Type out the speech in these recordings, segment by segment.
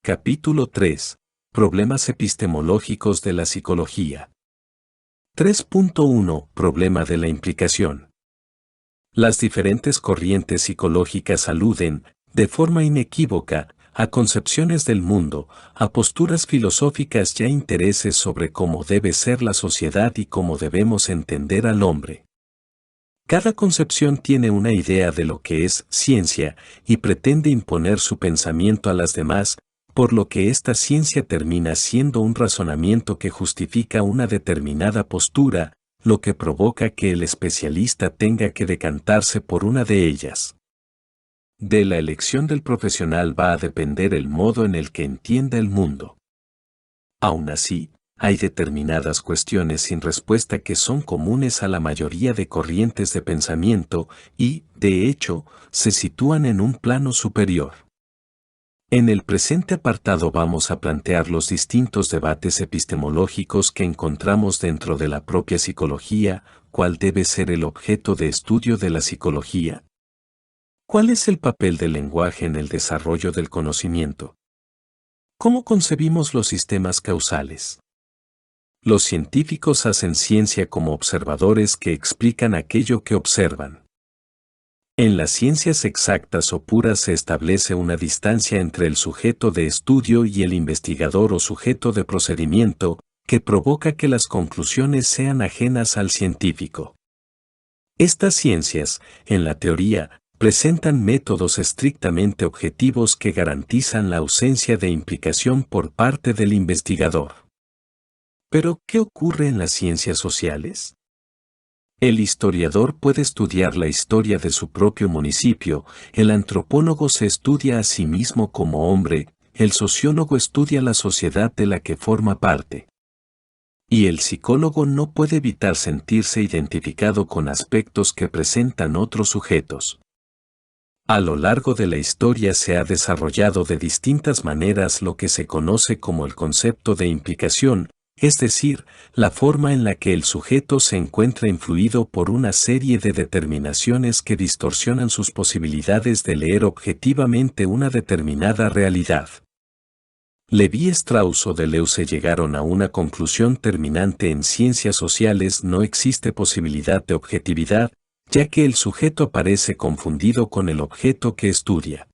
Capítulo 3. Problemas epistemológicos de la psicología. 3.1. Problema de la implicación. Las diferentes corrientes psicológicas aluden, de forma inequívoca, a concepciones del mundo, a posturas filosóficas y a intereses sobre cómo debe ser la sociedad y cómo debemos entender al hombre. Cada concepción tiene una idea de lo que es ciencia y pretende imponer su pensamiento a las demás, por lo que esta ciencia termina siendo un razonamiento que justifica una determinada postura, lo que provoca que el especialista tenga que decantarse por una de ellas. De la elección del profesional va a depender el modo en el que entienda el mundo. Aún así, hay determinadas cuestiones sin respuesta que son comunes a la mayoría de corrientes de pensamiento y, de hecho, se sitúan en un plano superior. En el presente apartado vamos a plantear los distintos debates epistemológicos que encontramos dentro de la propia psicología, cuál debe ser el objeto de estudio de la psicología. ¿Cuál es el papel del lenguaje en el desarrollo del conocimiento? ¿Cómo concebimos los sistemas causales? Los científicos hacen ciencia como observadores que explican aquello que observan. En las ciencias exactas o puras se establece una distancia entre el sujeto de estudio y el investigador o sujeto de procedimiento, que provoca que las conclusiones sean ajenas al científico. Estas ciencias, en la teoría, presentan métodos estrictamente objetivos que garantizan la ausencia de implicación por parte del investigador. ¿Pero qué ocurre en las ciencias sociales? El historiador puede estudiar la historia de su propio municipio, el antropólogo se estudia a sí mismo como hombre, el sociólogo estudia la sociedad de la que forma parte. Y el psicólogo no puede evitar sentirse identificado con aspectos que presentan otros sujetos. A lo largo de la historia se ha desarrollado de distintas maneras lo que se conoce como el concepto de implicación, es decir, la forma en la que el sujeto se encuentra influido por una serie de determinaciones que distorsionan sus posibilidades de leer objetivamente una determinada realidad. Levi-Strauss o Deleuze llegaron a una conclusión terminante: en ciencias sociales no existe posibilidad de objetividad, ya que el sujeto aparece confundido con el objeto que estudia.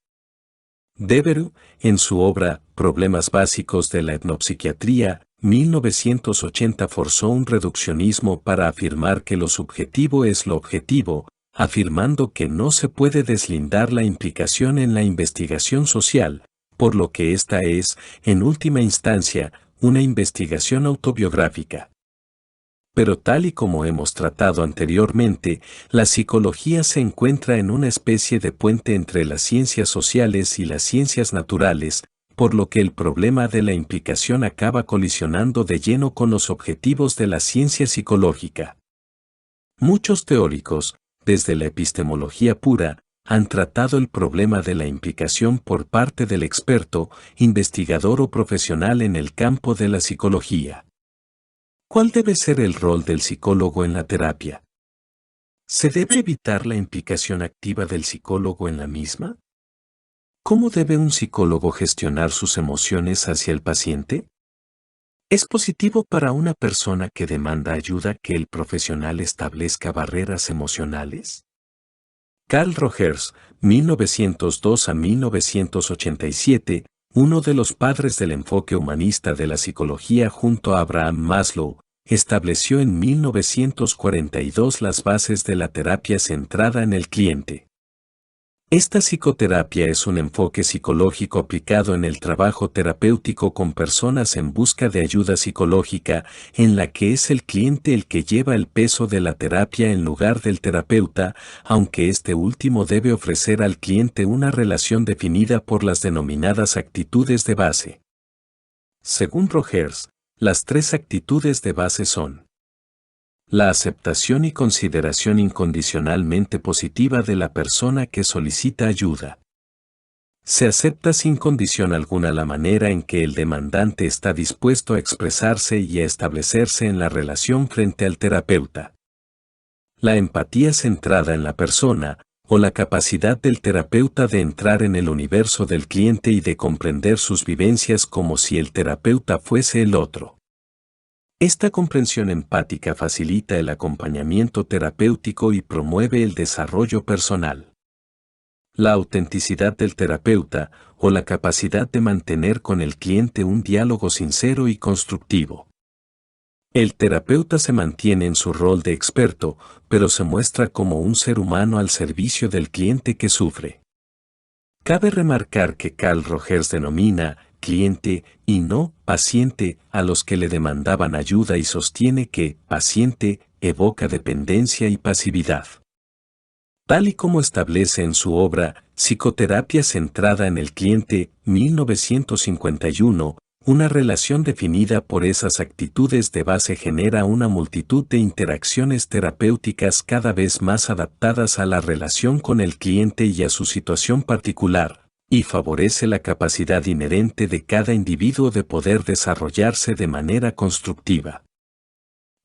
Devereux, en su obra Problemas básicos de la etnopsiquiatría, 1980, forzó un reduccionismo para afirmar que lo subjetivo es lo objetivo, afirmando que no se puede deslindar la implicación en la investigación social, por lo que esta es, en última instancia, una investigación autobiográfica. Pero tal y como hemos tratado anteriormente, la psicología se encuentra en una especie de puente entre las ciencias sociales y las ciencias naturales, por lo que el problema de la implicación acaba colisionando de lleno con los objetivos de la ciencia psicológica. Muchos teóricos, desde la epistemología pura, han tratado el problema de la implicación por parte del experto, investigador o profesional en el campo de la psicología. ¿Cuál debe ser el rol del psicólogo en la terapia? ¿Se debe evitar la implicación activa del psicólogo en la misma? ¿Cómo debe un psicólogo gestionar sus emociones hacia el paciente? ¿Es positivo para una persona que demanda ayuda que el profesional establezca barreras emocionales? Carl Rogers, 1902 a 1987, uno de los padres del enfoque humanista de la psicología junto a Abraham Maslow, estableció en 1942 las bases de la terapia centrada en el cliente. Esta psicoterapia es un enfoque psicológico aplicado en el trabajo terapéutico con personas en busca de ayuda psicológica, en la que es el cliente el que lleva el peso de la terapia en lugar del terapeuta, aunque este último debe ofrecer al cliente una relación definida por las denominadas actitudes de base. Según Rogers, las tres actitudes de base son: la aceptación y consideración incondicionalmente positiva de la persona que solicita ayuda. Se acepta sin condición alguna la manera en que el demandante está dispuesto a expresarse y a establecerse en la relación frente al terapeuta. La empatía centrada en la persona, o la capacidad del terapeuta de entrar en el universo del cliente y de comprender sus vivencias como si el terapeuta fuese el otro. Esta comprensión empática facilita el acompañamiento terapéutico y promueve el desarrollo personal. La autenticidad del terapeuta, o la capacidad de mantener con el cliente un diálogo sincero y constructivo. El terapeuta se mantiene en su rol de experto, pero se muestra como un ser humano al servicio del cliente que sufre. Cabe remarcar que Carl Rogers denomina cliente y no paciente a los que le demandaban ayuda y sostiene que paciente evoca dependencia y pasividad. Tal y como establece en su obra Psicoterapia centrada en el cliente, 1951, una relación definida por esas actitudes de base genera una multitud de interacciones terapéuticas cada vez más adaptadas a la relación con el cliente y a su situación particular, y favorece la capacidad inherente de cada individuo de poder desarrollarse de manera constructiva.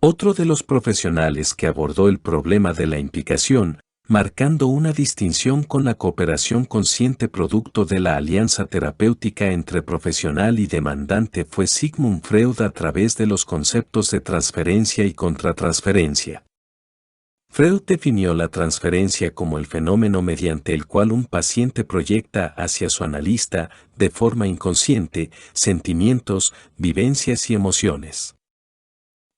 Otro de los profesionales que abordó el problema de la implicación, marcando una distinción con la cooperación consciente producto de la alianza terapéutica entre profesional y demandante, fue Sigmund Freud a través de los conceptos de transferencia y contratransferencia. Freud definió la transferencia como el fenómeno mediante el cual un paciente proyecta hacia su analista, de forma inconsciente, sentimientos, vivencias y emociones.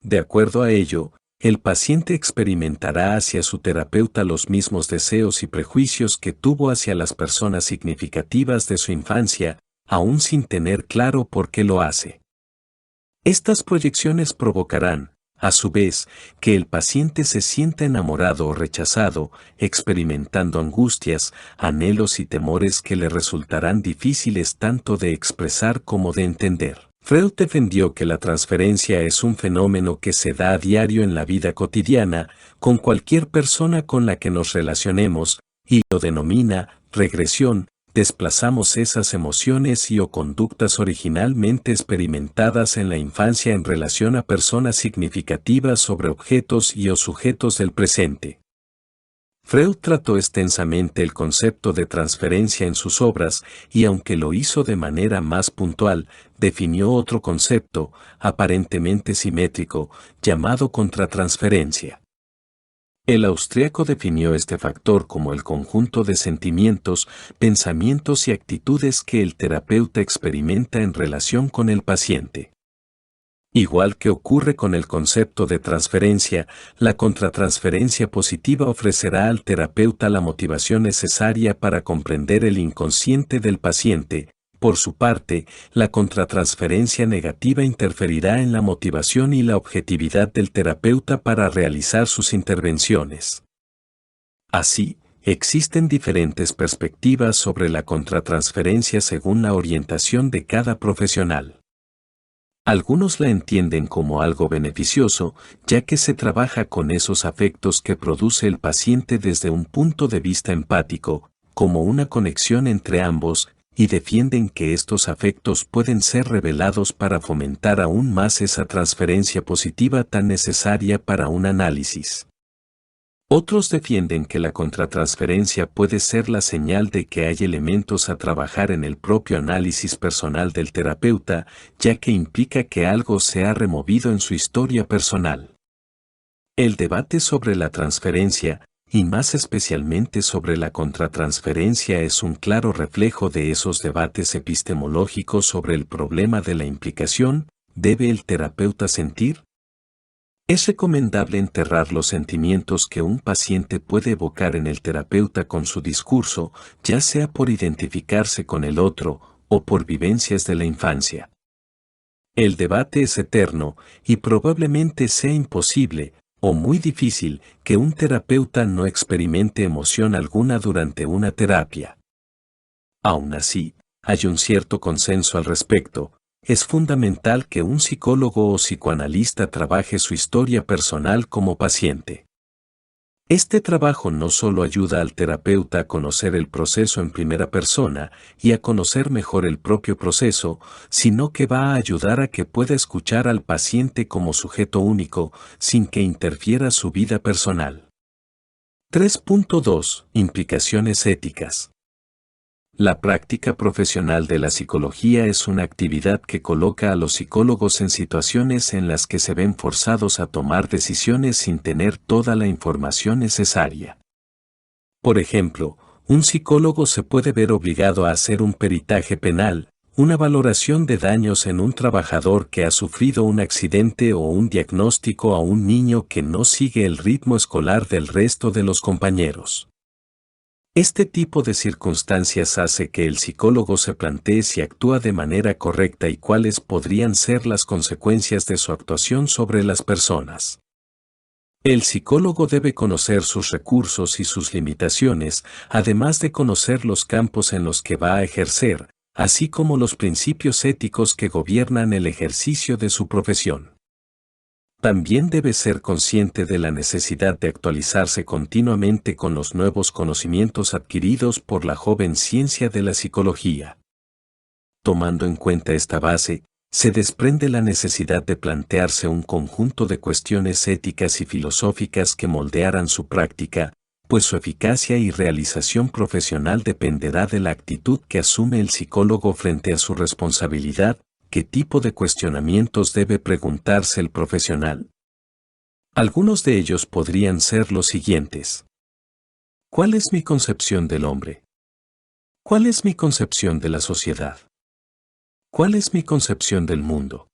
De acuerdo a ello, el paciente experimentará hacia su terapeuta los mismos deseos y prejuicios que tuvo hacia las personas significativas de su infancia, aún sin tener claro por qué lo hace. Estas proyecciones provocarán, a su vez, que el paciente se sienta enamorado o rechazado, experimentando angustias, anhelos y temores que le resultarán difíciles tanto de expresar como de entender. Freud defendió que la transferencia es un fenómeno que se da a diario en la vida cotidiana, con cualquier persona con la que nos relacionemos, y lo denomina regresión. Desplazamos esas emociones y o conductas originalmente experimentadas en la infancia en relación a personas significativas sobre objetos y o sujetos del presente. Freud trató extensamente el concepto de transferencia en sus obras y aunque lo hizo de manera más puntual, definió otro concepto, aparentemente simétrico, llamado contratransferencia. El austríaco definió este factor como el conjunto de sentimientos, pensamientos y actitudes que el terapeuta experimenta en relación con el paciente. Igual que ocurre con el concepto de transferencia, la contratransferencia positiva ofrecerá al terapeuta la motivación necesaria para comprender el inconsciente del paciente. Por su parte, la contratransferencia negativa interferirá en la motivación y la objetividad del terapeuta para realizar sus intervenciones. Así, existen diferentes perspectivas sobre la contratransferencia según la orientación de cada profesional. Algunos la entienden como algo beneficioso, ya que se trabaja con esos afectos que produce el paciente desde un punto de vista empático, como una conexión entre ambos, y defienden que estos afectos pueden ser revelados para fomentar aún más esa transferencia positiva tan necesaria para un análisis. Otros defienden que la contratransferencia puede ser la señal de que hay elementos a trabajar en el propio análisis personal del terapeuta, ya que implica que algo se ha removido en su historia personal. El debate sobre la transferencia, y más especialmente sobre la contratransferencia, es un claro reflejo de esos debates epistemológicos sobre el problema de la implicación. ¿Debe el terapeuta sentir? Es recomendable enterrar los sentimientos que un paciente puede evocar en el terapeuta con su discurso, ya sea por identificarse con el otro o por vivencias de la infancia. El debate es eterno y probablemente sea imposible o muy difícil que un terapeuta no experimente emoción alguna durante una terapia. Aún así, hay un cierto consenso al respecto. Es fundamental que un psicólogo o psicoanalista trabaje su historia personal como paciente. Este trabajo no solo ayuda al terapeuta a conocer el proceso en primera persona y a conocer mejor el propio proceso, sino que va a ayudar a que pueda escuchar al paciente como sujeto único, sin que interfiera su vida personal. 3.2. Implicaciones éticas. La práctica profesional de la psicología es una actividad que coloca a los psicólogos en situaciones en las que se ven forzados a tomar decisiones sin tener toda la información necesaria. Por ejemplo, un psicólogo se puede ver obligado a hacer un peritaje penal, una valoración de daños en un trabajador que ha sufrido un accidente o un diagnóstico a un niño que no sigue el ritmo escolar del resto de los compañeros. Este tipo de circunstancias hace que el psicólogo se plantee si actúa de manera correcta y cuáles podrían ser las consecuencias de su actuación sobre las personas. El psicólogo debe conocer sus recursos y sus limitaciones, además de conocer los campos en los que va a ejercer, así como los principios éticos que gobiernan el ejercicio de su profesión. También debe ser consciente de la necesidad de actualizarse continuamente con los nuevos conocimientos adquiridos por la joven ciencia de la psicología. Tomando en cuenta esta base, se desprende la necesidad de plantearse un conjunto de cuestiones éticas y filosóficas que moldearán su práctica, pues su eficacia y realización profesional dependerá de la actitud que asume el psicólogo frente a su responsabilidad. ¿Qué tipo de cuestionamientos debe preguntarse el profesional? Algunos de ellos podrían ser los siguientes. ¿Cuál es mi concepción del hombre? ¿Cuál es mi concepción de la sociedad? ¿Cuál es mi concepción del mundo?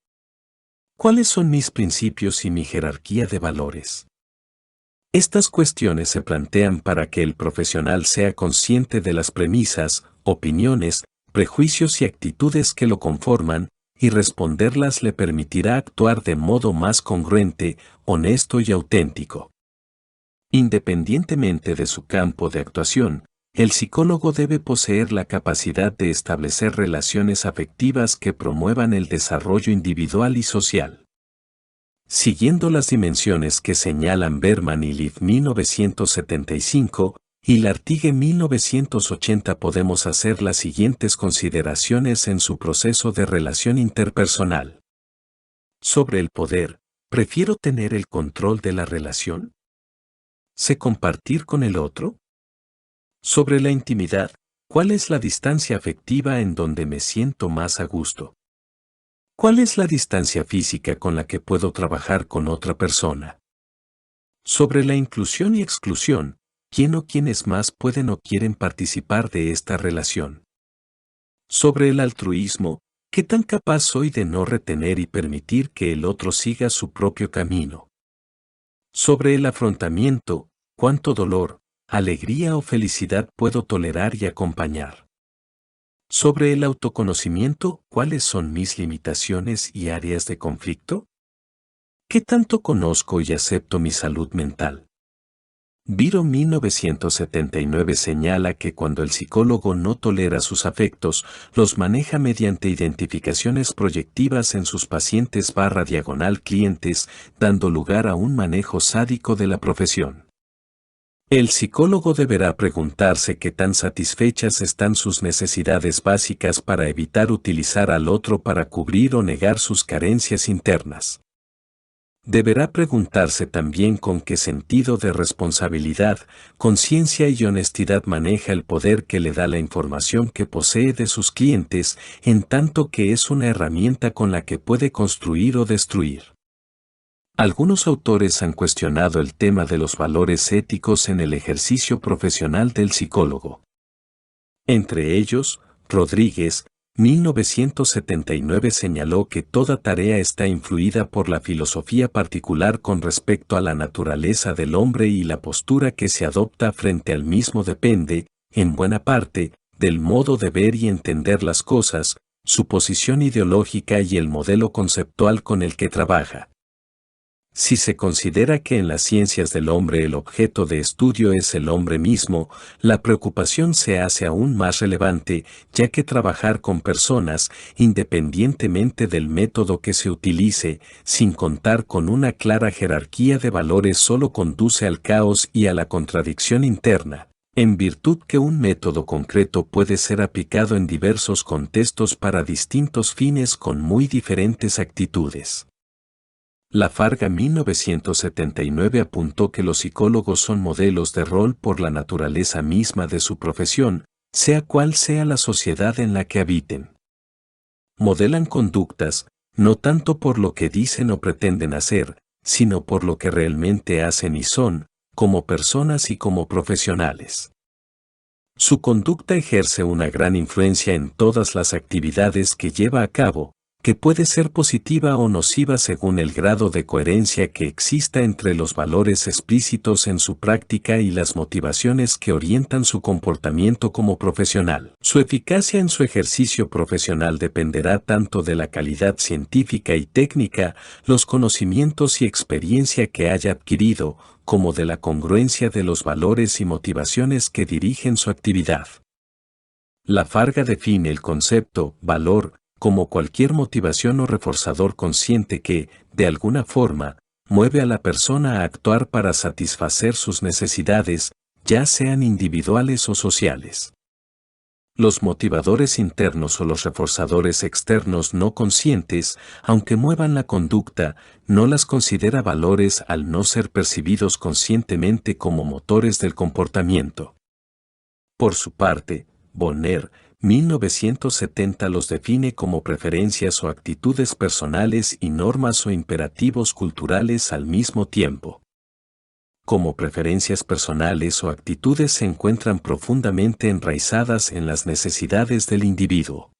¿Cuáles son mis principios y mi jerarquía de valores? Estas cuestiones se plantean para que el profesional sea consciente de las premisas, opiniones, prejuicios y actitudes que lo conforman, y responderlas le permitirá actuar de modo más congruente, honesto y auténtico. Independientemente de su campo de actuación, el psicólogo debe poseer la capacidad de establecer relaciones afectivas que promuevan el desarrollo individual y social. Siguiendo las dimensiones que señalan Berman y Leaf 1975, y Lartigue 1980 podemos hacer las siguientes consideraciones en su proceso de relación interpersonal. Sobre el poder, ¿prefiero tener el control de la relación? ¿Sé compartir con el otro? Sobre la intimidad, ¿cuál es la distancia afectiva en donde me siento más a gusto? ¿Cuál es la distancia física con la que puedo trabajar con otra persona? Sobre la inclusión y exclusión, ¿quién o quiénes más pueden o quieren participar de esta relación? Sobre el altruismo, ¿qué tan capaz soy de no retener y permitir que el otro siga su propio camino? Sobre el afrontamiento, ¿cuánto dolor, alegría o felicidad puedo tolerar y acompañar? Sobre el autoconocimiento, ¿cuáles son mis limitaciones y áreas de conflicto? ¿Qué tanto conozco y acepto mi salud mental? Biro 1979 señala que cuando el psicólogo no tolera sus afectos, los maneja mediante identificaciones proyectivas en sus pacientes/clientes, dando lugar a un manejo sádico de la profesión. El psicólogo deberá preguntarse qué tan satisfechas están sus necesidades básicas para evitar utilizar al otro para cubrir o negar sus carencias internas. Deberá preguntarse también con qué sentido de responsabilidad, conciencia y honestidad maneja el poder que le da la información que posee de sus clientes, en tanto que es una herramienta con la que puede construir o destruir. Algunos autores han cuestionado el tema de los valores éticos en el ejercicio profesional del psicólogo. Entre ellos, Rodríguez, 1979 señaló que toda tarea está influida por la filosofía particular con respecto a la naturaleza del hombre y la postura que se adopta frente al mismo depende, en buena parte, del modo de ver y entender las cosas, su posición ideológica y el modelo conceptual con el que trabaja. Si se considera que en las ciencias del hombre el objeto de estudio es el hombre mismo, la preocupación se hace aún más relevante, ya que trabajar con personas, independientemente del método que se utilice, sin contar con una clara jerarquía de valores solo conduce al caos y a la contradicción interna, en virtud que un método concreto puede ser aplicado en diversos contextos para distintos fines con muy diferentes actitudes. Lafarga 1979 apuntó que los psicólogos son modelos de rol por la naturaleza misma de su profesión, sea cual sea la sociedad en la que habiten. Modelan conductas, no tanto por lo que dicen o pretenden hacer, sino por lo que realmente hacen y son, como personas y como profesionales. Su conducta ejerce una gran influencia en todas las actividades que lleva a cabo, que puede ser positiva o nociva según el grado de coherencia que exista entre los valores explícitos en su práctica y las motivaciones que orientan su comportamiento como profesional. Su eficacia en su ejercicio profesional dependerá tanto de la calidad científica y técnica, los conocimientos y experiencia que haya adquirido, como de la congruencia de los valores y motivaciones que dirigen su actividad. Lafarga define el concepto valor como cualquier motivación o reforzador consciente que, de alguna forma, mueve a la persona a actuar para satisfacer sus necesidades, ya sean individuales o sociales. Los motivadores internos o los reforzadores externos no conscientes, aunque muevan la conducta, no las considera valores al no ser percibidos conscientemente como motores del comportamiento. Por su parte, Bonner, 1970 los define como preferencias o actitudes personales y normas o imperativos culturales al mismo tiempo. Como preferencias personales o actitudes se encuentran profundamente enraizadas en las necesidades del individuo.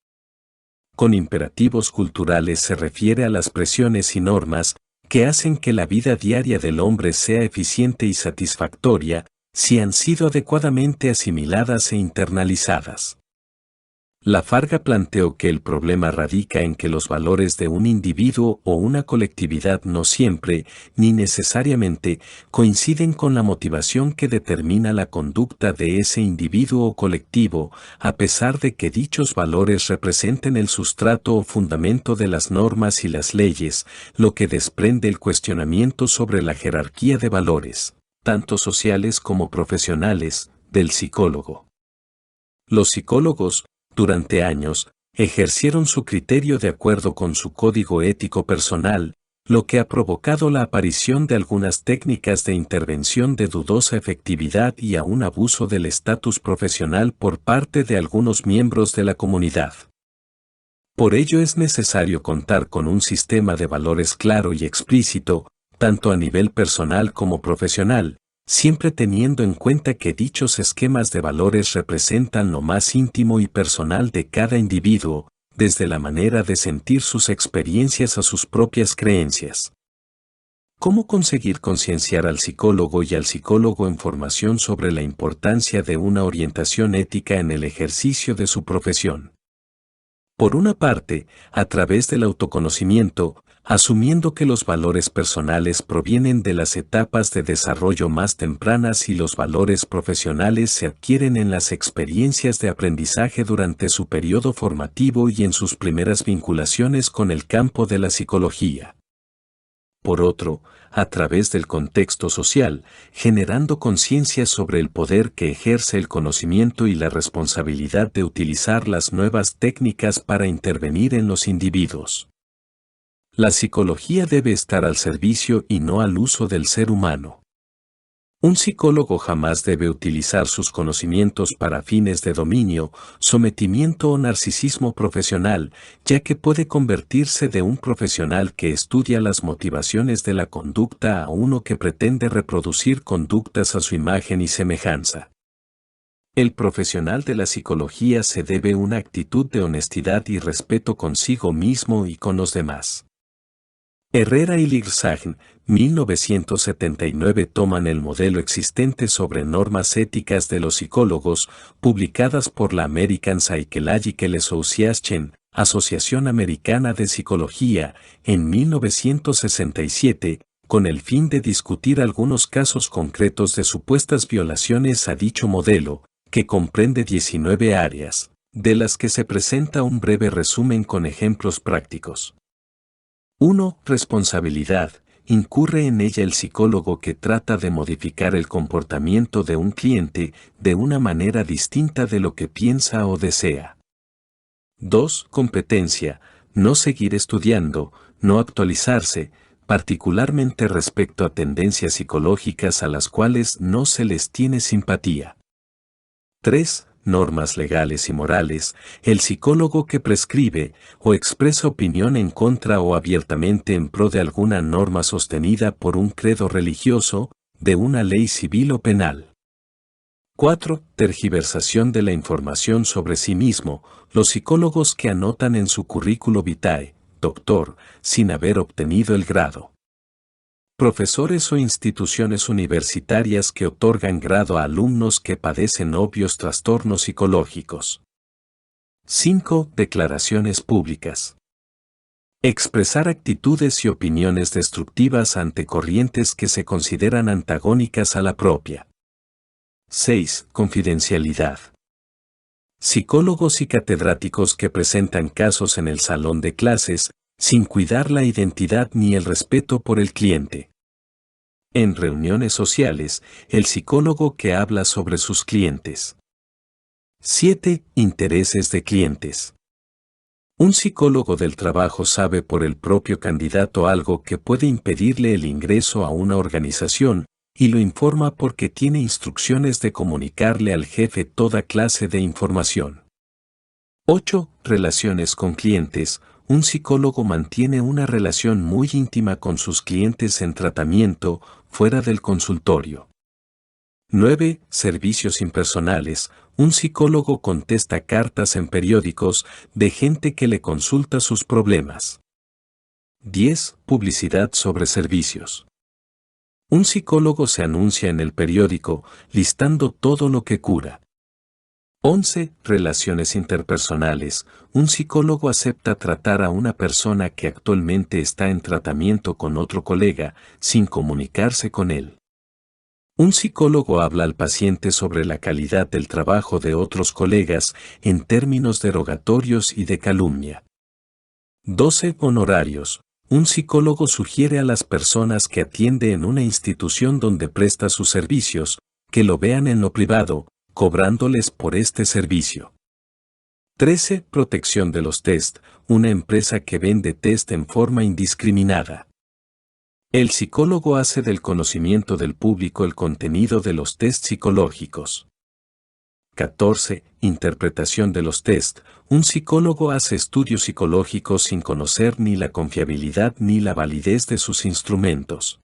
Con imperativos culturales se refiere a las presiones y normas que hacen que la vida diaria del hombre sea eficiente y satisfactoria, si han sido adecuadamente asimiladas e internalizadas. Lafarga planteó que el problema radica en que los valores de un individuo o una colectividad no siempre, ni necesariamente, coinciden con la motivación que determina la conducta de ese individuo o colectivo, a pesar de que dichos valores representen el sustrato o fundamento de las normas y las leyes, lo que desprende el cuestionamiento sobre la jerarquía de valores, tanto sociales como profesionales, del psicólogo. Los psicólogos, durante años, ejercieron su criterio de acuerdo con su código ético personal, lo que ha provocado la aparición de algunas técnicas de intervención de dudosa efectividad y aún abuso del estatus profesional por parte de algunos miembros de la comunidad. Por ello es necesario contar con un sistema de valores claro y explícito, tanto a nivel personal como profesional, siempre teniendo en cuenta que dichos esquemas de valores representan lo más íntimo y personal de cada individuo, desde la manera de sentir sus experiencias a sus propias creencias. ¿Cómo conseguir concienciar al psicólogo y al psicólogo en formación sobre la importancia de una orientación ética en el ejercicio de su profesión? Por una parte, a través del autoconocimiento, asumiendo que los valores personales provienen de las etapas de desarrollo más tempranas y los valores profesionales se adquieren en las experiencias de aprendizaje durante su periodo formativo y en sus primeras vinculaciones con el campo de la psicología. Por otro, a través del contexto social, generando conciencia sobre el poder que ejerce el conocimiento y la responsabilidad de utilizar las nuevas técnicas para intervenir en los individuos. La psicología debe estar al servicio y no al uso del ser humano. Un psicólogo jamás debe utilizar sus conocimientos para fines de dominio, sometimiento o narcisismo profesional, ya que puede convertirse de un profesional que estudia las motivaciones de la conducta a uno que pretende reproducir conductas a su imagen y semejanza. El profesional de la psicología se debe una actitud de honestidad y respeto consigo mismo y con los demás. Herrera y Lirzagn, 1979 toman el modelo existente sobre normas éticas de los psicólogos, publicadas por la American Psychological Association, Asociación Americana de Psicología, en 1967, con el fin de discutir algunos casos concretos de supuestas violaciones a dicho modelo, que comprende 19 áreas, de las que se presenta un breve resumen con ejemplos prácticos. 1. Responsabilidad. Incurre en ella el psicólogo que trata de modificar el comportamiento de un cliente de una manera distinta de lo que piensa o desea. 2. Competencia. No seguir estudiando, no actualizarse, particularmente respecto a tendencias psicológicas a las cuales no se les tiene simpatía. 3. Normas legales y morales. El psicólogo que prescribe o expresa opinión en contra o abiertamente en pro de alguna norma sostenida por un credo religioso, de una ley civil o penal. 4. Tergiversación de la información sobre sí mismo. Los psicólogos que anotan en su currículo vitae, doctor, sin haber obtenido el grado. Profesores o instituciones universitarias que otorgan grado a alumnos que padecen obvios trastornos psicológicos. 5. Declaraciones públicas. Expresar actitudes y opiniones destructivas ante corrientes que se consideran antagónicas a la propia. 6. Confidencialidad. Psicólogos y catedráticos que presentan casos en el salón de clases, sin cuidar la identidad ni el respeto por el cliente. En reuniones sociales, el psicólogo que habla sobre sus clientes. 7. Intereses de clientes. Un psicólogo del trabajo sabe por el propio candidato algo que puede impedirle el ingreso a una organización, y lo informa porque tiene instrucciones de comunicarle al jefe toda clase de información. 8. Relaciones con clientes. Un psicólogo mantiene una relación muy íntima con sus clientes en tratamiento, fuera del consultorio. 9. Servicios impersonales. Un psicólogo contesta cartas en periódicos de gente que le consulta sus problemas. 10. Publicidad sobre servicios. Un psicólogo se anuncia en el periódico, listando todo lo que cura. 11. Relaciones interpersonales. Un psicólogo acepta tratar a una persona que actualmente está en tratamiento con otro colega, sin comunicarse con él. Un psicólogo habla al paciente sobre la calidad del trabajo de otros colegas en términos derogatorios y de calumnia. 12. Honorarios. Un psicólogo sugiere a las personas que atiende en una institución donde presta sus servicios, que lo vean en lo privado, cobrándoles por este servicio. 13. Protección de los test. Una empresa que vende test en forma indiscriminada. El psicólogo hace del conocimiento del público el contenido de los test psicológicos. 14. Interpretación de los test. Un psicólogo hace estudios psicológicos sin conocer ni la confiabilidad ni la validez de sus instrumentos.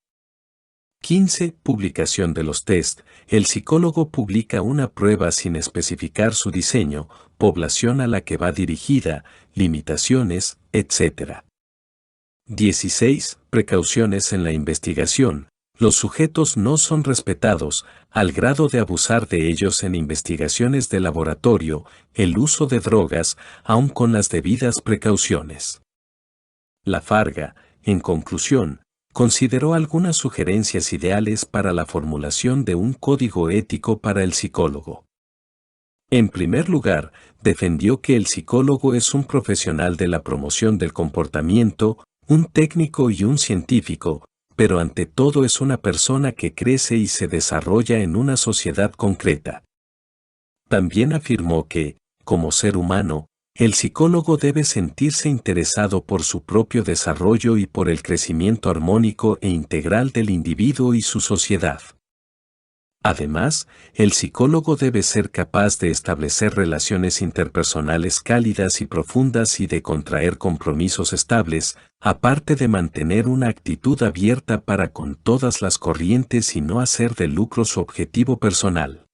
15. Publicación de los test. El psicólogo publica una prueba sin especificar su diseño, población a la que va dirigida, limitaciones, etc. 16. Precauciones en la investigación. Los sujetos no son respetados, al grado de abusar de ellos en investigaciones de laboratorio, el uso de drogas, aun con las debidas precauciones. Lafarga, en conclusión, consideró algunas sugerencias ideales para la formulación de un código ético para el psicólogo. En primer lugar, defendió que el psicólogo es un profesional de la promoción del comportamiento, un técnico y un científico, pero ante todo es una persona que crece y se desarrolla en una sociedad concreta. También afirmó que, como ser humano, el psicólogo debe sentirse interesado por su propio desarrollo y por el crecimiento armónico e integral del individuo y su sociedad. Además, el psicólogo debe ser capaz de establecer relaciones interpersonales cálidas y profundas y de contraer compromisos estables, aparte de mantener una actitud abierta para con todas las corrientes y no hacer de lucro su objetivo personal.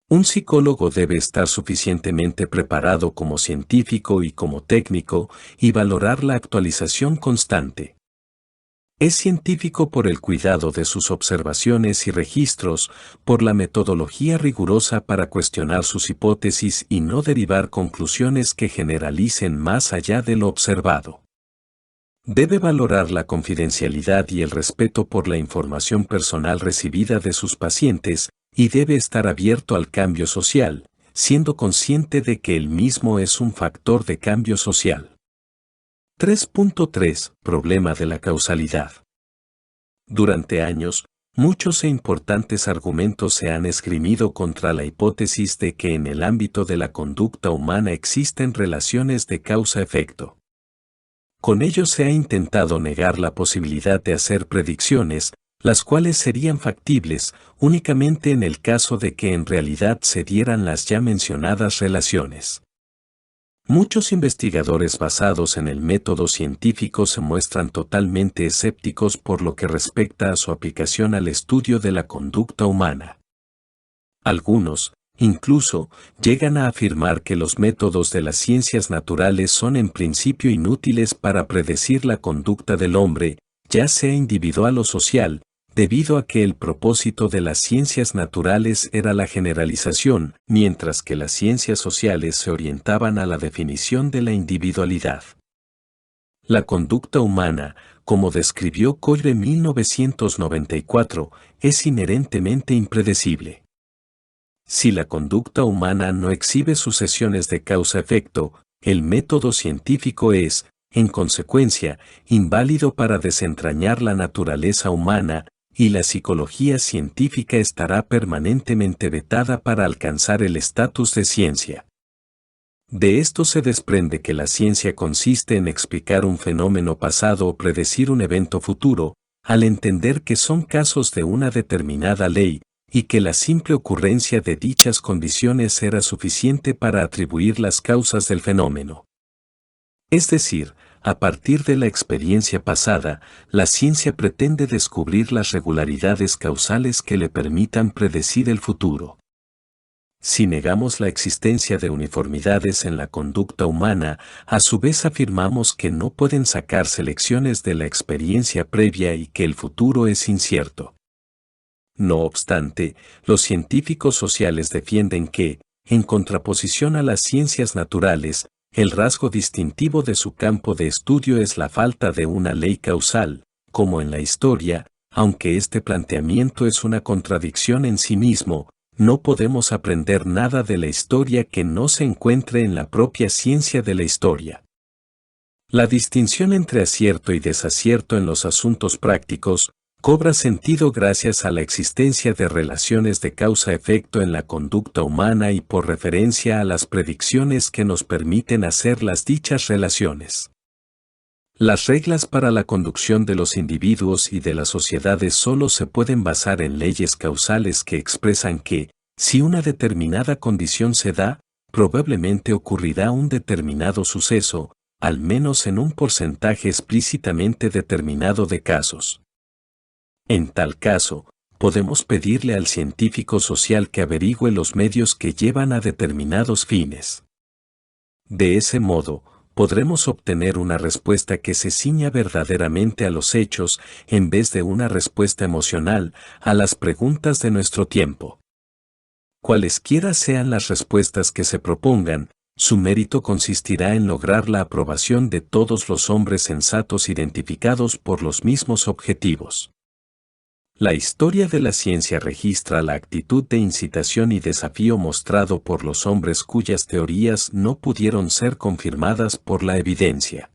Un psicólogo debe estar suficientemente preparado como científico y como técnico y valorar la actualización constante. Es científico por el cuidado de sus observaciones y registros, por la metodología rigurosa para cuestionar sus hipótesis y no derivar conclusiones que generalicen más allá de lo observado. Debe valorar la confidencialidad y el respeto por la información personal recibida de sus pacientes, y debe estar abierto al cambio social, siendo consciente de que él mismo es un factor de cambio social. 3.3. Problema de la causalidad. Durante años, muchos e importantes argumentos se han esgrimido contra la hipótesis de que en el ámbito de la conducta humana existen relaciones de causa-efecto. Con ello se ha intentado negar la posibilidad de hacer predicciones, las cuales serían factibles únicamente en el caso de que en realidad se dieran las ya mencionadas relaciones. Muchos investigadores basados en el método científico se muestran totalmente escépticos por lo que respecta a su aplicación al estudio de la conducta humana. Algunos, incluso, llegan a afirmar que los métodos de las ciencias naturales son en principio inútiles para predecir la conducta del hombre, ya sea individual o social, debido a que el propósito de las ciencias naturales era la generalización, mientras que las ciencias sociales se orientaban a la definición de la individualidad. La conducta humana, como describió Coyle en 1994, es inherentemente impredecible. Si la conducta humana no exhibe sucesiones de causa-efecto, el método científico es, en consecuencia, inválido para desentrañar la naturaleza humana, y la psicología científica estará permanentemente vetada para alcanzar el estatus de ciencia. De esto se desprende que la ciencia consiste en explicar un fenómeno pasado o predecir un evento futuro, al entender que son casos de una determinada ley, y que la simple ocurrencia de dichas condiciones era suficiente para atribuir las causas del fenómeno. Es decir, a partir de la experiencia pasada, la ciencia pretende descubrir las regularidades causales que le permitan predecir el futuro. Si negamos la existencia de uniformidades en la conducta humana, a su vez afirmamos que no pueden sacarse lecciones de la experiencia previa y que el futuro es incierto. No obstante, los científicos sociales defienden que, en contraposición a las ciencias naturales, el rasgo distintivo de su campo de estudio es la falta de una ley causal, como en la historia, aunque este planteamiento es una contradicción en sí mismo, no podemos aprender nada de la historia que no se encuentre en la propia ciencia de la historia. La distinción entre acierto y desacierto en los asuntos prácticos cobra sentido gracias a la existencia de relaciones de causa-efecto en la conducta humana y por referencia a las predicciones que nos permiten hacer las dichas relaciones. Las reglas para la conducción de los individuos y de las sociedades solo se pueden basar en leyes causales que expresan que, si una determinada condición se da, probablemente ocurrirá un determinado suceso, al menos en un porcentaje explícitamente determinado de casos. En tal caso, podemos pedirle al científico social que averigüe los medios que llevan a determinados fines. De ese modo, podremos obtener una respuesta que se ciña verdaderamente a los hechos, en vez de una respuesta emocional a las preguntas de nuestro tiempo. Cualesquiera sean las respuestas que se propongan, su mérito consistirá en lograr la aprobación de todos los hombres sensatos identificados por los mismos objetivos. La historia de la ciencia registra la actitud de incitación y desafío mostrado por los hombres cuyas teorías no pudieron ser confirmadas por la evidencia.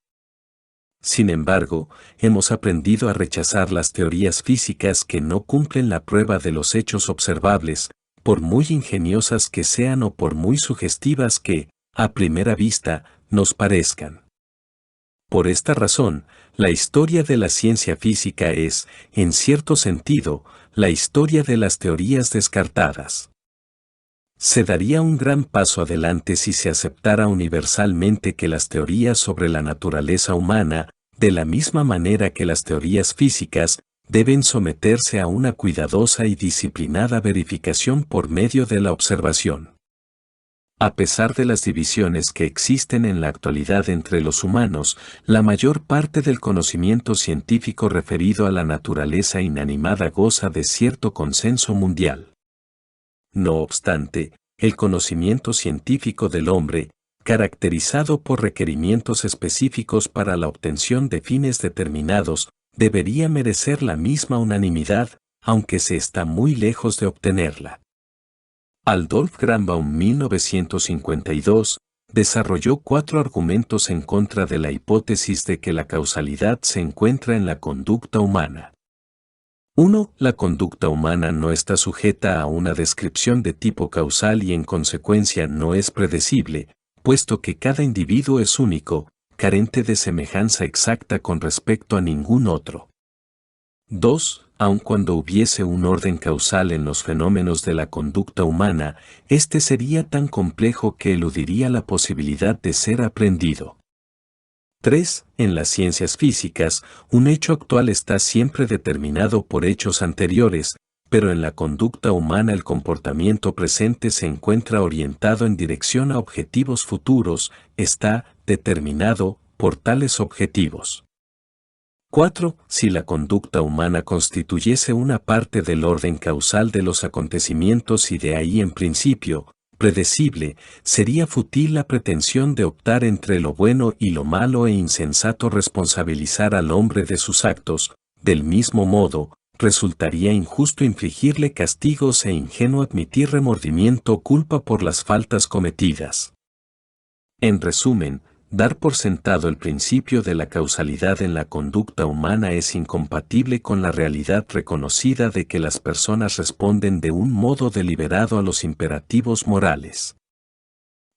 Sin embargo, hemos aprendido a rechazar las teorías físicas que no cumplen la prueba de los hechos observables, por muy ingeniosas que sean o por muy sugestivas que, a primera vista, nos parezcan. Por esta razón, la historia de la ciencia física es, en cierto sentido, la historia de las teorías descartadas. Se daría un gran paso adelante si se aceptara universalmente que las teorías sobre la naturaleza humana, de la misma manera que las teorías físicas, deben someterse a una cuidadosa y disciplinada verificación por medio de la observación. A pesar de las divisiones que existen en la actualidad entre los humanos, la mayor parte del conocimiento científico referido a la naturaleza inanimada goza de cierto consenso mundial. No obstante, el conocimiento científico del hombre, caracterizado por requerimientos específicos para la obtención de fines determinados, debería merecer la misma unanimidad, aunque se está muy lejos de obtenerla. Adolf Grambaum 1952 desarrolló 4 argumentos en contra de la hipótesis de que la causalidad se encuentra en la conducta humana. 1. La conducta humana no está sujeta a una descripción de tipo causal y en consecuencia no es predecible, puesto que cada individuo es único, carente de semejanza exacta con respecto a ningún otro. 2. Aun cuando hubiese un orden causal en los fenómenos de la conducta humana, este sería tan complejo que eludiría la posibilidad de ser aprendido. 3. En las ciencias físicas, un hecho actual está siempre determinado por hechos anteriores, pero en la conducta humana el comportamiento presente se encuentra orientado en dirección a objetivos futuros, está determinado por tales objetivos. 4. Si la conducta humana constituyese una parte del orden causal de los acontecimientos y de ahí en principio, predecible, sería fútil la pretensión de optar entre lo bueno y lo malo e insensato responsabilizar al hombre de sus actos. Del mismo modo, resultaría injusto infligirle castigos e ingenuo admitir remordimiento o culpa por las faltas cometidas. En resumen, dar por sentado el principio de la causalidad en la conducta humana es incompatible con la realidad reconocida de que las personas responden de un modo deliberado a los imperativos morales.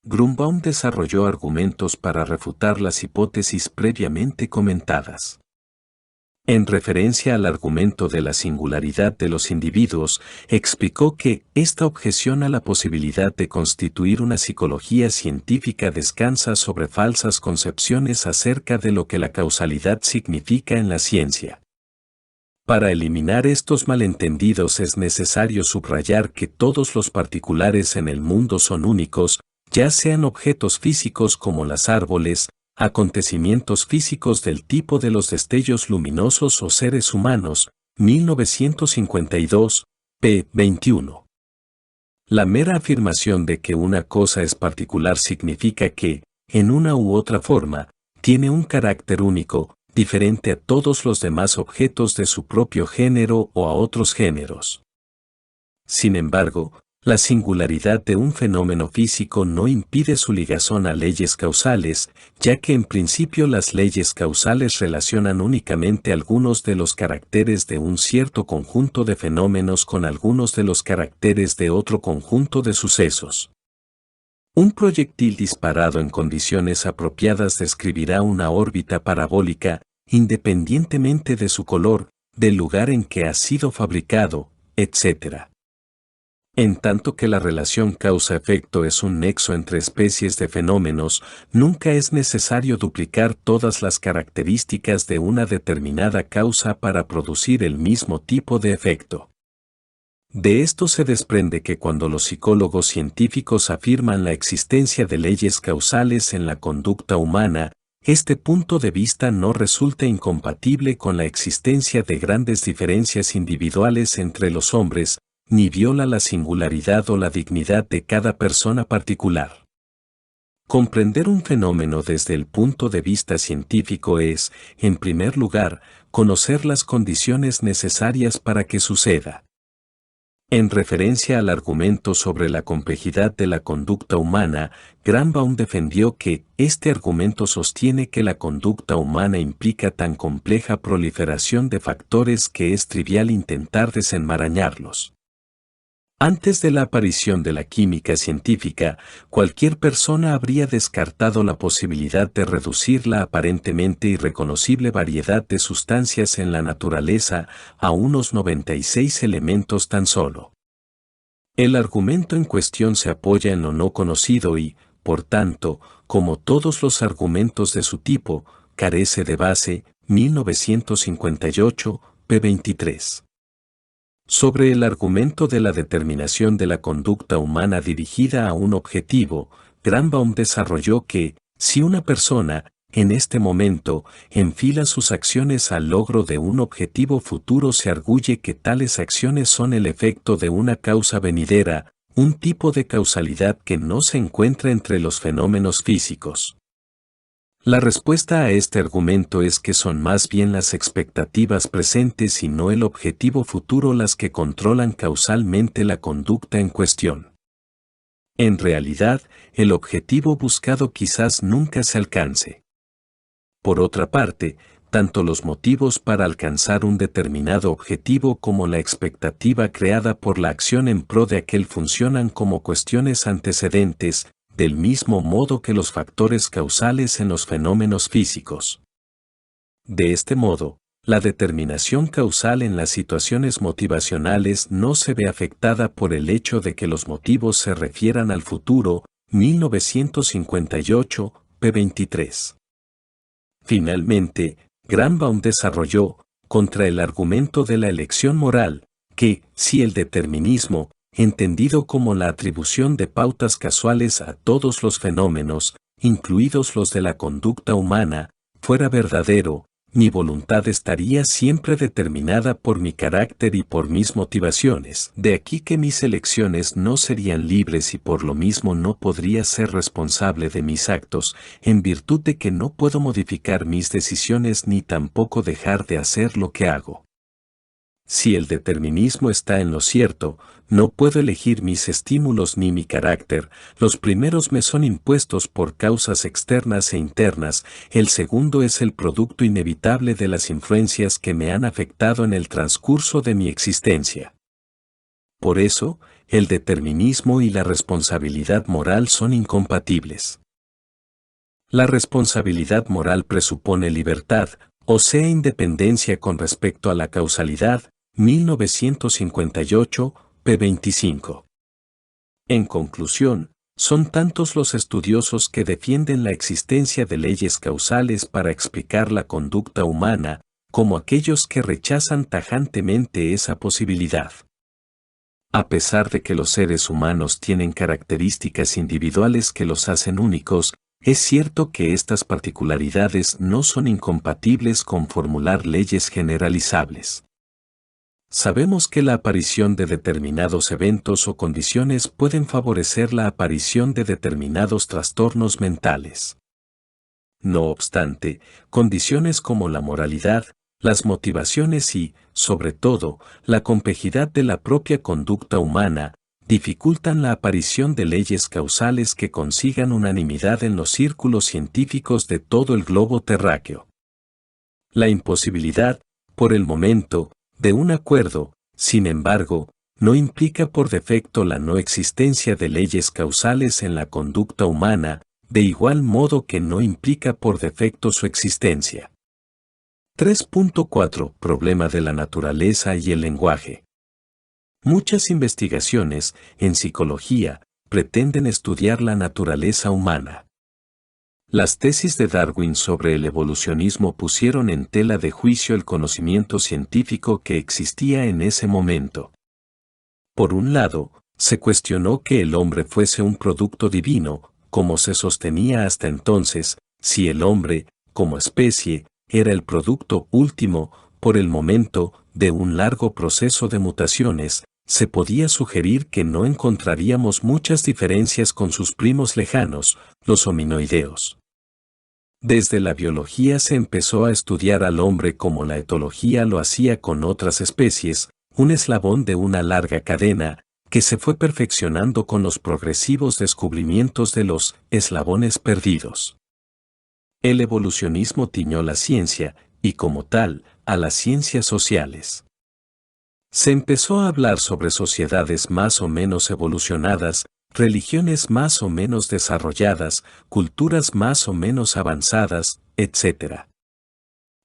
Grunbaum desarrolló argumentos para refutar las hipótesis previamente comentadas. En referencia al argumento de la singularidad de los individuos, explicó que esta objeción a la posibilidad de constituir una psicología científica descansa sobre falsas concepciones acerca de lo que la causalidad significa en la ciencia. Para eliminar estos malentendidos es necesario subrayar que todos los particulares en el mundo son únicos, ya sean objetos físicos como los árboles, acontecimientos físicos del tipo de los destellos luminosos o seres humanos, 1952, p. 21. La mera afirmación de que una cosa es particular significa que, en una u otra forma, tiene un carácter único, diferente a todos los demás objetos de su propio género o a otros géneros. Sin embargo, la singularidad de un fenómeno físico no impide su ligazón a leyes causales, ya que en principio las leyes causales relacionan únicamente algunos de los caracteres de un cierto conjunto de fenómenos con algunos de los caracteres de otro conjunto de sucesos. Un proyectil disparado en condiciones apropiadas describirá una órbita parabólica, independientemente de su color, del lugar en que ha sido fabricado, etc. En tanto que la relación causa-efecto es un nexo entre especies de fenómenos, nunca es necesario duplicar todas las características de una determinada causa para producir el mismo tipo de efecto. De esto se desprende que cuando los psicólogos científicos afirman la existencia de leyes causales en la conducta humana, este punto de vista no resulta incompatible con la existencia de grandes diferencias individuales entre los hombres, ni viola la singularidad o la dignidad de cada persona particular. Comprender un fenómeno desde el punto de vista científico es, en primer lugar, conocer las condiciones necesarias para que suceda. En referencia al argumento sobre la complejidad de la conducta humana, Grunbaum defendió que este argumento sostiene que la conducta humana implica tan compleja proliferación de factores que es trivial intentar desenmarañarlos. Antes de la aparición de la química científica, cualquier persona habría descartado la posibilidad de reducir la aparentemente irreconocible variedad de sustancias en la naturaleza a unos 96 elementos tan solo. El argumento en cuestión se apoya en lo no conocido y, por tanto, como todos los argumentos de su tipo, carece de base, 1958, p. 23. Sobre el argumento de la determinación de la conducta humana dirigida a un objetivo, Grunbaum desarrolló que, si una persona, en este momento, enfila sus acciones al logro de un objetivo futuro, se arguye que tales acciones son el efecto de una causa venidera, un tipo de causalidad que no se encuentra entre los fenómenos físicos. La respuesta a este argumento es que son más bien las expectativas presentes y no el objetivo futuro las que controlan causalmente la conducta en cuestión. En realidad, el objetivo buscado quizás nunca se alcance. Por otra parte, tanto los motivos para alcanzar un determinado objetivo como la expectativa creada por la acción en pro de aquel funcionan como cuestiones antecedentes, del mismo modo que los factores causales en los fenómenos físicos. De este modo, la determinación causal en las situaciones motivacionales no se ve afectada por el hecho de que los motivos se refieran al futuro. 1958, p. 23. Finalmente, Granbaum desarrolló, contra el argumento de la elección moral, que, si el determinismo, entendido como la atribución de pautas casuales a todos los fenómenos, incluidos los de la conducta humana, fuera verdadero, mi voluntad estaría siempre determinada por mi carácter y por mis motivaciones. De aquí que mis elecciones no serían libres y por lo mismo no podría ser responsable de mis actos, en virtud de que no puedo modificar mis decisiones ni tampoco dejar de hacer lo que hago. Si el determinismo está en lo cierto, no puedo elegir mis estímulos ni mi carácter, los primeros me son impuestos por causas externas e internas, el segundo es el producto inevitable de las influencias que me han afectado en el transcurso de mi existencia. Por eso, el determinismo y la responsabilidad moral son incompatibles. La responsabilidad moral presupone libertad, o sea independencia con respecto a la causalidad. 1958, p. 25. En conclusión, son tantos los estudiosos que defienden la existencia de leyes causales para explicar la conducta humana, como aquellos que rechazan tajantemente esa posibilidad. A pesar de que los seres humanos tienen características individuales que los hacen únicos, es cierto que estas particularidades no son incompatibles con formular leyes generalizables. Sabemos que la aparición de determinados eventos o condiciones pueden favorecer la aparición de determinados trastornos mentales. No obstante, condiciones como la moralidad, las motivaciones y, sobre todo, la complejidad de la propia conducta humana, dificultan la aparición de leyes causales que consigan unanimidad en los círculos científicos de todo el globo terráqueo. La imposibilidad, por el momento, de un acuerdo, sin embargo, no implica por defecto la no existencia de leyes causales en la conducta humana, de igual modo que no implica por defecto su existencia. 3.4 Problema de la naturaleza y el lenguaje. Muchas investigaciones, en psicología, pretenden estudiar la naturaleza humana. Las tesis de Darwin sobre el evolucionismo pusieron en tela de juicio el conocimiento científico que existía en ese momento. Por un lado, se cuestionó que el hombre fuese un producto divino, como se sostenía hasta entonces, si el hombre, como especie, era el producto último, por el momento, de un largo proceso de mutaciones, se podía sugerir que no encontraríamos muchas diferencias con sus primos lejanos, los hominoideos. Desde la biología se empezó a estudiar al hombre como la etología lo hacía con otras especies, un eslabón de una larga cadena, que se fue perfeccionando con los progresivos descubrimientos de los eslabones perdidos. El evolucionismo tiñó la ciencia, y como tal, a las ciencias sociales. Se empezó a hablar sobre sociedades más o menos evolucionadas, religiones más o menos desarrolladas, culturas más o menos avanzadas, etc.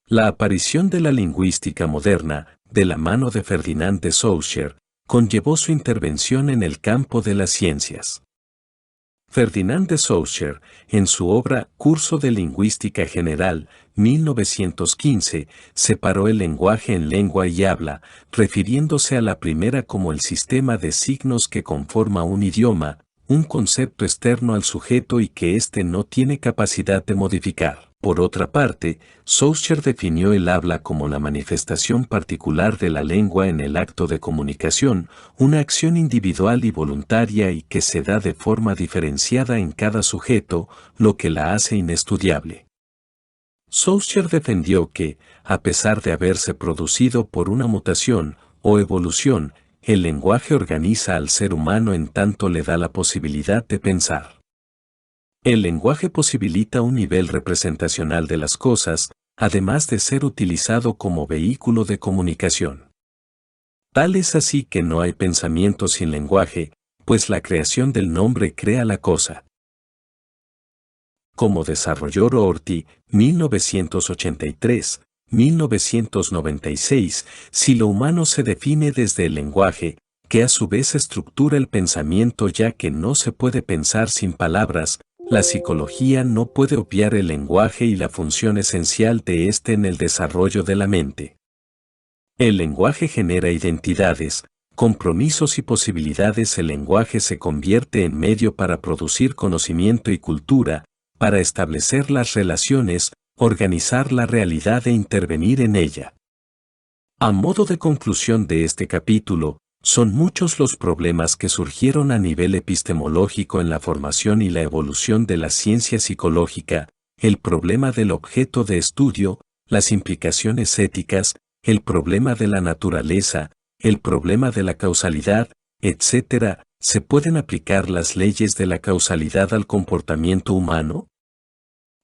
La aparición de la lingüística moderna, de la mano de Ferdinand de Saussure, conllevó su intervención en el campo de las ciencias. Ferdinand de Saussure, en su obra Curso de Lingüística General, 1915, separó el lenguaje en lengua y habla, refiriéndose a la primera como el sistema de signos que conforma un idioma, un concepto externo al sujeto y que éste no tiene capacidad de modificar. Por otra parte, Saussure definió el habla como la manifestación particular de la lengua en el acto de comunicación, una acción individual y voluntaria y que se da de forma diferenciada en cada sujeto, lo que la hace inestudiable. Saussure defendió que, a pesar de haberse producido por una mutación o evolución, el lenguaje organiza al ser humano en tanto le da la posibilidad de pensar. El lenguaje posibilita un nivel representacional de las cosas, además de ser utilizado como vehículo de comunicación. Tal es así que no hay pensamiento sin lenguaje, pues la creación del nombre crea la cosa. como desarrolló Rorty, 1983, 1996, si lo humano se define desde el lenguaje, que a su vez estructura el pensamiento ya que no se puede pensar sin palabras, la psicología no puede obviar el lenguaje y la función esencial de éste en el desarrollo de la mente. El lenguaje genera identidades, compromisos y posibilidades. El lenguaje se convierte en medio para producir conocimiento y cultura, para establecer las relaciones, organizar la realidad e intervenir en ella. A modo de conclusión de este capítulo, son muchos los problemas que surgieron a nivel epistemológico en la formación y la evolución de la ciencia psicológica, el problema del objeto de estudio, las implicaciones éticas, el problema de la naturaleza, el problema de la causalidad, etc. ¿Se pueden aplicar las leyes de la causalidad al comportamiento humano?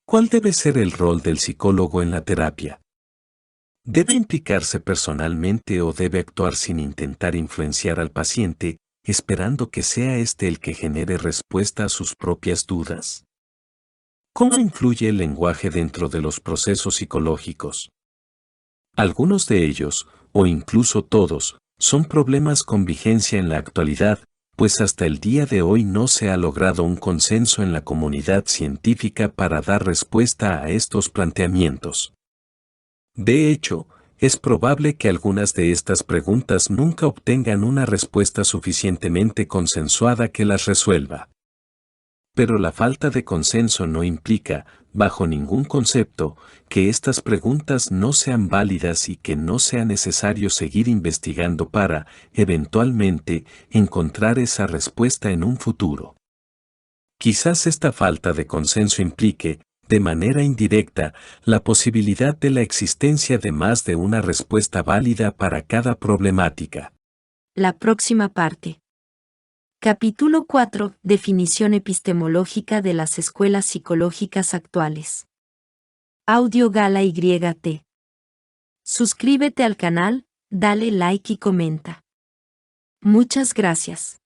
¿Cuál debe ser el rol del psicólogo en la terapia? ¿Debe implicarse personalmente o debe actuar sin intentar influenciar al paciente, esperando que sea éste el que genere respuesta a sus propias dudas? ¿Cómo influye el lenguaje dentro de los procesos psicológicos? Algunos de ellos, o incluso todos, son problemas con vigencia en la actualidad, pues hasta el día de hoy no se ha logrado un consenso en la comunidad científica para dar respuesta a estos planteamientos. De hecho, es probable que algunas de estas preguntas nunca obtengan una respuesta suficientemente consensuada que las resuelva. Pero la falta de consenso no implica, bajo ningún concepto, que estas preguntas no sean válidas y que no sea necesario seguir investigando para, eventualmente, encontrar esa respuesta en un futuro. Quizás esta falta de consenso implique, de manera indirecta, la posibilidad de la existencia de más de una respuesta válida para cada problemática. La próxima parte. Capítulo 4. Definición epistemológica de las escuelas psicológicas actuales. Audio Gala YT. Suscríbete al canal, dale like y comenta. Muchas gracias.